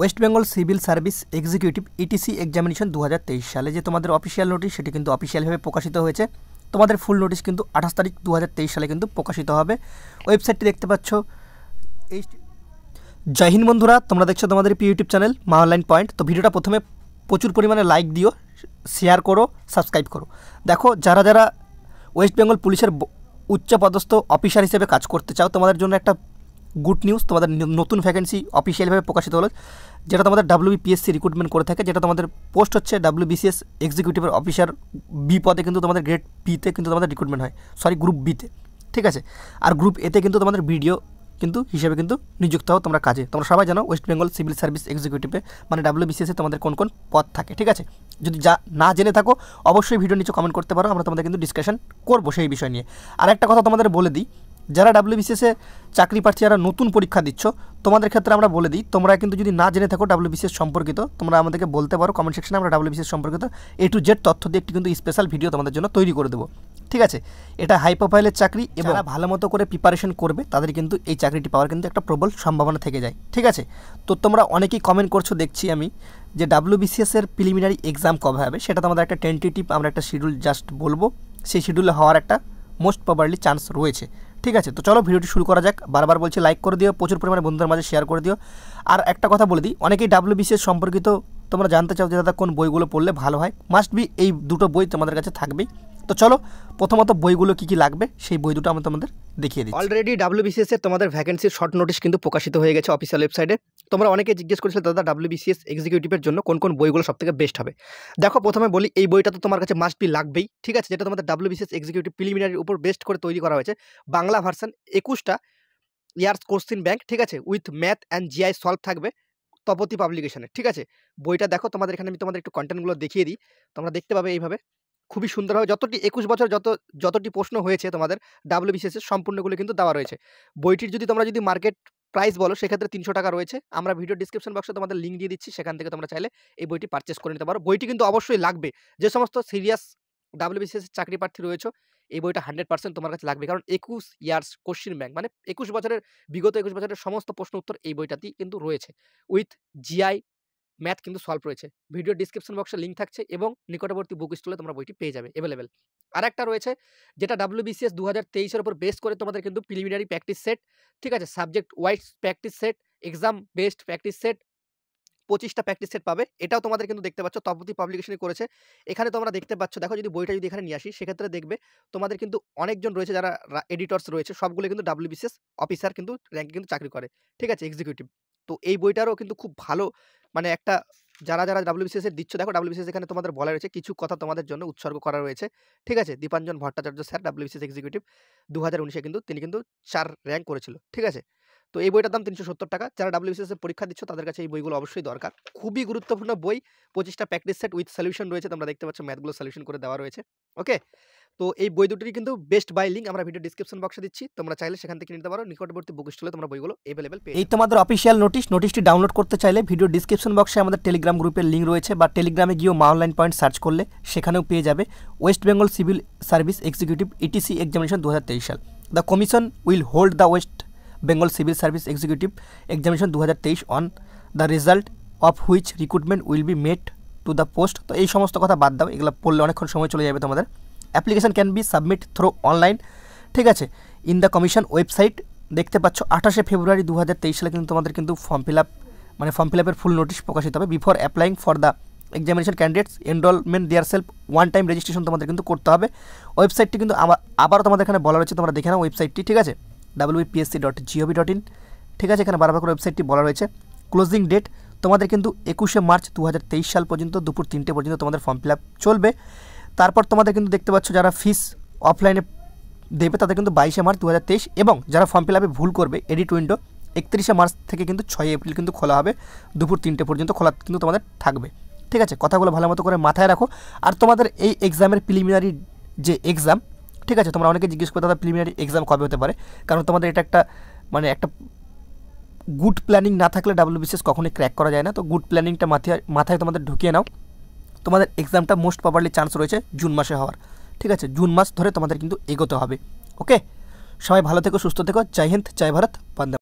West Bengal civil service executive etc examination 2023 সালে যে তোমাদের অফিসিয়াল নোটিশ সেটি কিন্তু অফিসিয়ালভাবে প্রকাশিত হয়েছে। তোমাদের ফুল নোটিশ কিন্তু 28 তারিখ 2023 সালে কিন্তু প্রকাশিত হবে। ওয়েবসাইটটি দেখতে পাচ্ছ। এই জয় হিন্দ বন্ধুরা, তোমরা দেখছো তোমাদের ইউটিউব চ্যানেল মা অনলাইন পয়েন্ট। তো ভিডিওটা প্রথমে প্রচুর পরিমাণে লাইক দিও, শেয়ার করো, সাবস্ক্রাইব করো। দেখো, যারা যারা ওয়েস্ট বেঙ্গল পুলিশের উচ্চপদস্থ অফিসার হিসেবে কাজ করতে চাও, তোমাদের জন্য একটা গুড নিউজ। তোমাদের নতুন ভ্যাকেন্সি অফিসিয়ালভাবে প্রকাশিত হলো, যেটা তোমাদের WBPSC রিক্রুটমেন্ট করে থাকে। যেটা তোমাদের পোস্ট হচ্ছে WBCS এক্সিকিউটিভের অফিসার বি পদে, কিন্তু তোমাদের গ্রেড বিতে কিন্তু তোমাদের রিক্রুটমেন্ট হয়, গ্রুপ বিতে, ঠিক আছে। আর গ্রুপ এতে কিন্তু তোমাদের ভিডিও কিন্তু হিসেবে কিন্তু নিযুক্ত হও তোমরা কাজে। তোমরা সবাই জানো ওয়েস্ট বেঙ্গল সিভিল সার্ভিস এক্সিকিউটিভে মানে WBCS তোমাদের কোন কোন পদ থাকে, ঠিক আছে। যদি না জেনে থাকো অবশ্যই ভিডিও নিচে কমেন্ট করতে পারো, আমরা তোমাদের কিন্তু ডিসকাশন করবো সেই বিষয় নিয়ে। আর একটা কথা তোমাদের বলে দিই, যারা WBCS চাকরি প্রার্থী যারা নতুন পরীক্ষা দিচ্ছ, তোমাদের ক্ষেত্রে আমরা বলে দিই, তোমরা কিন্তু যদি না জেনে থাকো WBCS সম্পর্কিত, তোমরা আমাদেরকে বলতে পারো কমেন্ট সেকশনে। আমরা WBCS সম্পর্কিত A to Z তথ্য দিয়ে একটি কিন্তু স্পেশাল ভিডিও তোমাদের জন্য তৈরি করে দেবো, ঠিক আছে। এটা হাই প্রোফাইলের চাকরি এবং ভালো মতো করে প্রিপারেশন করবে তাদের কিন্তু এই চাকরিটি পাওয়ার কিন্তু একটা প্রবল সম্ভাবনা থেকে যায়, ঠিক আছে। তো তোমরা অনেকেই কমেন্ট করছো, দেখছি আমি, যে WBCS এর প্রিলিমিনারি এক্সাম কবে হবে। সেটা তোমাদের একটা টেন্টেটিভ আমরা একটা শিডিউল জাস্ট বলবো, সেই শিডিউলে হওয়ার একটা মোস্ট প্রবাবলি চান্স রয়েছে, ঠিক আছে। তো চলো ভিডিওটি শুরু করা যাক। বারবার বলছি লাইক করে দিও, প্রচুর পরিমাণে বন্ধুদের মাঝে শেয়ার করে দিও। আর একটা কথা বলে দিই, অনেকেই WBCS সম্পর্কিত তোমরা জানতে চাও যে দাদা কোন বইগুলো পড়লে ভালো হয়। মাস্ট বি এই দুটো বই তোমাদের কাছে থাকবেই। তো চলো প্রথমত বইগুলো কী কী লাগবে সেই বই দুটো আমি তোমাদের দেখিয়ে দিই। অলরেডি WBCS এর তোমাদের ভ্যাকেন্সির শর্ট নোটিশ কিন্তু প্রকাশিত হয়ে গেছে অফিসিয়াল ওয়েবসাইটে। তোমরা অনেকে জিজ্ঞেস করেছিলে দাদা WBCS এক্সিকিউটিভের জন্য কোন কোন বইগুলো সবথেকে বেস্ট হবে। দেখো, প্রথমে বলি এই বইটা তো তোমার কাছে মাস্ট বি লাগবেই, ঠিক আছে। যেটা তোমাদের WBCS এক্সিকিউটিভ প্রিলিমিনারির উপর বেস্ট করে তৈরি করা হয়েছে। বাংলা ভার্সন 21টা ইয়ার্স কোশ্চিন ব্যাংক, ঠিক আছে, with math and GI solve থাকবে তপতি পাবলিকেশনে, ঠিক আছে। বইটা দেখো, তোমাদের এখানে আমি তোমাদের একটু কন্টেন্টগুলো দেখিয়ে দিই, তোমরা দেখতে পাবে এইভাবে খুবই সুন্দরভাবে যতটি 21 বছর যতটি প্রশ্ন হয়েছে তোমাদের WBCS এর সম্পূর্ণগুলো কিন্তু দেওয়া রয়েছে। বইটির যদি তোমরা যদি মার্কেট প্রাইস বলো সেক্ষেত্রে 300 টাকা রয়েছে। আমরা ভিডিও ডিসক্রিপশন বক্সে তোমাদের লিঙ্ক দিয়ে দিচ্ছি, সেখান থেকে তোমরা চাইলে এই বইটি পারচেস করে নিতে পারো। বইটি কিন্তু অবশ্যই লাগবে, যে সমস্ত সিরিয়াস WBCS চাকরি প্রার্থী রয়েছে এই বইটা 100% তোমার কাছে লাগবে। কারণ 21 ইয়ার্স কোশ্চিন ব্যাংক মানে বিগত 21 বছরের সমস্ত প্রশ্ন উত্তর এই বইটাতেই কিন্তু রয়েছে, উইথ জিআই ম্যাথ কিন্তু সলভ রয়েছে। ভিডিও ডিসক্রিপশন বক্সে লিঙ্ক থাকছে এবং নিকটবর্তী বুক স্টলে তোমরা বইটি পেয়ে যাবে অ্যাভেলেবেল। আর একটা রয়েছে যেটা WBCS 2023 এর উপর বেস করে তোমাদের কিন্তু প্রিলিমিনারি প্র্যাকটিস সেট, ঠিক আছে, subject wise practice set, exam based practice set, 25টা প্র্যাকটিস সেট পাবে। এটাও তোমাদের কিন্তু দেখতে পাচ্ছ তপতি পাবলিকেশনই করেছে। এখানে তোমরা দেখতে পাচ্ছ, দেখো যদি বইটা যদি এখানে নিয়ে আসি সেক্ষেত্রে দেখবে তোমাদের কিন্তু অনেকজন রয়েছে যারা এডিটরস রয়েছে, সবগুলো কিন্তু WBCS অফিসার কিন্তু র্যাঙ্কে কিন্তু চাকরি করে, ঠিক আছে, এক্সিকিউটিভ। তো এই বইটারও কিন্তু খুব ভালো মানে একটা যারা WBCS এর দিচ্ছ, দেখো WBCS এখানে তোমাদের বলা রয়েছে কিছু কথা তোমাদের জন্য উৎসর্গ করা রয়েছে, ঠিক আছে। Dipanjan Bhattacharya sir WBCS executive 2019-এ কিন্তু তিনি কিন্তু 4 র্যাঙ্ক করেছিল, ঠিক আছে। তো এই বইটার দাম 370 টাকা। যারা WBCS এর পরীক্ষা দিচ্ছ তাদের কাছে এই বইগুলো অবশ্যই দরকার। খুবই গুরুত্বপূর্ণ বই। 25টা প্র্যাকটিস সেট উইথ সলিউশন রয়েছে, তোমরা দেখতে পাচ্ছ ম্যাথগুলো সলিউশন করে দেওয়া রয়েছে, ওকে। তো এই বই দুটির কিন্তু বেস্ট বাই লিঙ্ক আমরা ভিডিও ডিসক্রিপশন বক্সে দিচ্ছি, তোমরা চাইলে সেখান থেকে নিতে পারো। নিকটবর্তী বুক স্টলে তোমরা বইগুলো অ্যাভেলেবেল পেয়ে যাবে। এই তোমাদের অফিসিয়াল নোটিশটি ডাউনলোড করতে চাইলে ভিডিও ডিসক্রিপশন বক্সে আমাদের টেলিগ্রাম গ্রুপের লিঙ্ক রয়েছে, বা টেলিগ্রামে গিয়েও মা অনলাইন পয়েন্ট সার্চ করলে সেখানেও পেয়ে যাবে। West Bengal civil service executive etc examination 2023 সাল। The commission will hold the West Bengal civil service executive examination 2023 on the result of which recruitment will be made to the post. তো এই সমস্ত কথা বাদ দাও, এগুলো পড়লে অনেকক্ষণ সময় চলে যাবে তোমাদের। Application can be submit through online, ঠিক আছে, ইন দ্য কমিশন ওয়েবসাইট। দেখতে পাচ্ছ 28শে ফেব্রুয়ারি 2023 সালে কিন্তু তোমাদের কিন্তু ফর্ম ফিল আপের ফুল নোটিশ প্রকাশিত হবে। Before applying for the examination candidates enrollment their self one time registration তোমাদের কিন্তু করতে হবে। ওয়েবসাইটটি কিন্তু আবারও তোমাদের এখানে বলা রয়েছে, তোমরা দেখে নাও ওয়েবসাইটটি, ঠিক আছে, wpsc.gov.in, ঠিক আছে। এখানে বারবার করে ওয়েবসাইটটি বলা রয়েছে। ক্লোজিং ডেট তোমাদের কিন্তু 21শে মার্চ 2023 সাল পর্যন্ত দুপুর 3টে পর্যন্ত তোমাদের ফর্ম ফিল আপ চলবে। তারপর তোমাদের কিন্তু দেখতে পাচ্ছ যারা ফিস অফলাইনে দেবে তাদের কিন্তু 22শে মার্চ 2023, এবং যারা ফর্ম ফিল আপে ভুল করবে এডিট উইন্ডো 31শে মার্চ থেকে কিন্তু 6 এপ্রিল কিন্তু খোলা হবে, দুপুর 3টে পর্যন্ত খোলা কিন্তু তোমাদের থাকবে, ঠিক আছে। কথাগুলো ভালো মতো করে মাথায় রাখো। আর তোমাদের এই এক্সামের প্রিলিমিনারি যে এক্সাম, ঠিক আছে, তোমরা অনেকে জিজ্ঞেস করতে দাদা প্রিলিমিনারি এক্সাম কবে হতে পারে, কারণ তোমাদের এটা একটা একটা গুড প্ল্যানিং না থাকলে WBCS কখনোই ক্র্যাক করা যায় না। তো গুড প্ল্যানিংটা মাথায় তোমাদের ঢুকিয়ে নাও। তোমাদের এক্সামটা মোস্ট প্রবাবলি চান্স রয়েছে জুন মাসে হওয়ার, ঠিক আছে। জুন মাস ধরে তোমাদের কিন্তু এগোতে হবে, ওকে। সবাই ভালো থেকো, সুস্থ থেকো। জয় হিন্দ, জয় ভারত, বন্দে।